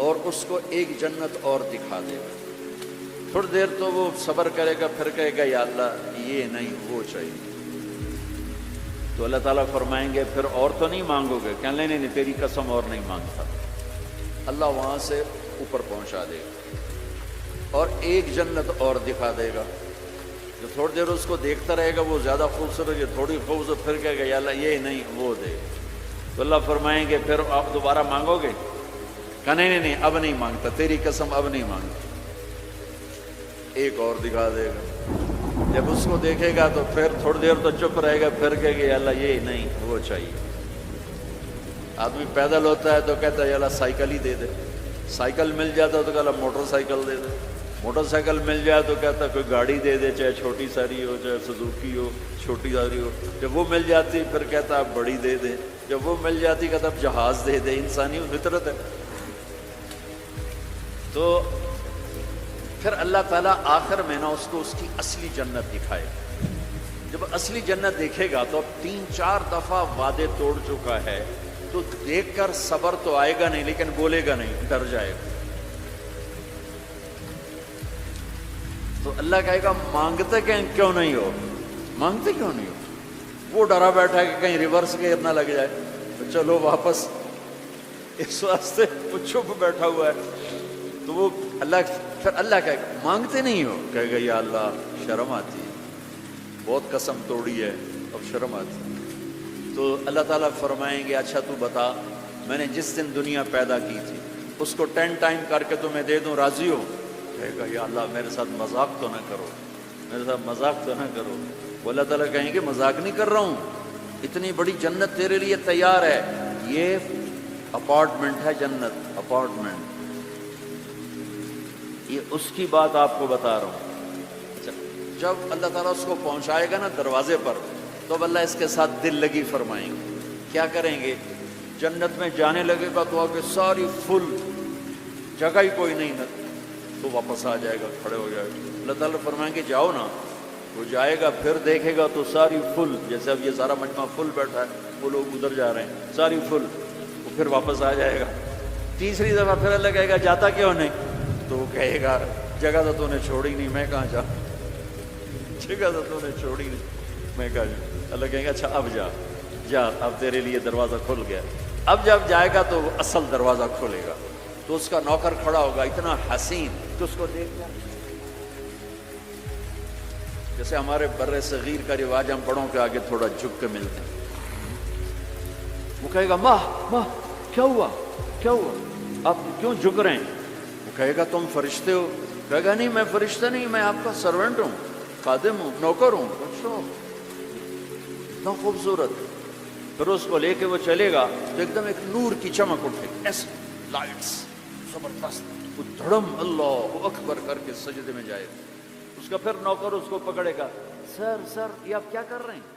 اور اس کو ایک جنت اور دکھا دے گا۔ تھوڑی دیر تو وہ صبر کرے گا، پھر کہے گا یا اللہ یہ نہیں وہ چاہیے۔ تو اللہ تعالیٰ فرمائیں گے پھر اور تو نہیں مانگو گے؟ کہنے نہیں تیری قسم اور نہیں مانگتا۔ اللہ وہاں سے اوپر پہنچا دے گا اور ایک جنت اور دکھا دے گا۔ جو تھوڑی دیر اس کو دیکھتا رہے گا وہ زیادہ خوبصورت، یہ تھوڑی خوبصورت، پھر کہے گا یا اللہ یہ نہیں وہ دے۔ تو اللہ فرمائیں گے پھر آپ دوبارہ مانگو گے؟ کہنے نہیں اب نہیں مانگتا، تیری قسم اب نہیں مانگتا۔ ایک اور دکھا دے گا۔ جب اس کو دیکھے گا تو پھر تھوڑی دیر تو چپ رہے گا، پھر کہے گا یا اللہ یہ نہیں وہ چاہیے۔ آدمی پیدل ہوتا ہے تو کہتا ہے یا اللہ سائیکل ہی دے دے، سائیکل مل جاتا تو کہتا موٹر سائیکل دے دے، موٹر سائیکل مل جائے تو کہتا کوئی گاڑی دے دے، چاہے چھوٹی ساری ہو چاہے سزوکی ہو، چھوٹی ساری ہو۔ جب وہ مل جاتی پھر کہتا اب بڑی دے دے، جب وہ مل جاتی کہتا اب جہاز دے دے۔ انسانی فطرت ہے۔ تو پھر اللہ تعالیٰ آخر میں نا اس کو اس کی اصلی جنت دکھائے گا۔ جب اصلی جنت دیکھے گا تو اب 3-4 دفعہ وعدے توڑ چکا ہے، تو دیکھ کر صبر تو آئے گا نہیں، لیکن بولے گا نہیں، ڈر جائے گا۔ تو اللہ کہے گا مانگتے کیوں نہیں ہو؟ مانگتے کیوں نہیں ہو؟ وہ ڈرا بیٹھا ہے کہ کہیں ریورس گیئر نہ لگ جائے، تو چلو واپس، اس واسطے وہ چپ بیٹھا ہوا ہے۔ تو وہ پھر اللہ کہے گا مانگتے نہیں ہو؟ کہے گا یا اللہ شرم آتی ہے، بہت قسم توڑی ہے، اب شرم آتی ہے۔ تو اللہ تعالیٰ فرمائیں گے اچھا تو بتا، میں نے جس دن دنیا پیدا کی تھی اس کو 10 ٹائم کر کے تمہیں دے دوں، راضی ہو؟ کہے گا یا اللہ میرے ساتھ مذاق تو نہ کرو، میرے ساتھ مذاق تو نہ کرو۔ وہ اللہ تعالیٰ کہیں گے مذاق نہیں کر رہا ہوں، اتنی بڑی جنت تیرے لیے تیار ہے، یہ اپارٹمنٹ ہے جنت، اپارٹمنٹ، یہ اس کی بات آپ کو بتا رہا ہوں۔ جب اللہ تعالیٰ اس کو پہنچائے گا نا دروازے پر، تو اب اللہ اس کے ساتھ دل لگی فرمائیں گے۔ کیا کریں گے؟ جنت میں جانے لگے گا تو آگے ساری فل جگہ ہی کوئی نہیں ہے تو واپس آ جائے گا، کھڑے ہو جائے گا۔ اللہ تعالیٰ فرمائیں گے جاؤ نا، وہ جائے گا، پھر دیکھے گا تو ساری فل، جیسے اب یہ سارا مجمع فل بیٹھا ہے، وہ لوگ ادھر جا رہے ہیں، ساری فل، وہ پھر واپس آ جائے گا۔ تیسری دفعہ پھر اللہ کہے گا جاتا کیوں نہیں؟ تو وہ کہے گا جگہ تو نے چھوڑی نہیں، میں کہاں جاؤں، جگہ تو نے چھوڑی نہیں، میں کہاں جاؤں۔ اللہ کہے گا اچھا اب جا جا، اب تیرے لیے دروازہ کھل گیا۔ اب جب جائے گا تو اصل دروازہ کھلے گا، تو اس کا نوکر کھڑا ہوگا اتنا حسین کہ اس کو دیکھ لیا، جیسے ہمارے بر صغیر کا رواج، ہم بڑوں کے آگے تھوڑا جھک کے ملتے ہیں۔ وہ کہے گا ماں ماں کیا ہوا کیا ہوا، آپ کیوں جھک رہے ہیں؟ وہ کہے گا تم فرشتے ہو؟ کہے گا نہیں میں فرشتہ نہیں، میں آپ کا سرونٹ ہوں، خادم ہوں، نوکر ہوں۔ اچھا اتنا خوبصورت۔ پھر اس کو لے کے وہ چلے گا تو ایک دم ایک نور کی چمک اٹھے، ایسے لائٹس زبردست، وہ دھڑم اللہ اکبر کر کے سجدے میں جائے گا۔ اس کا پھر نوکر اس کو پکڑے گا، سر سر یہ آپ کیا کر رہے ہیں؟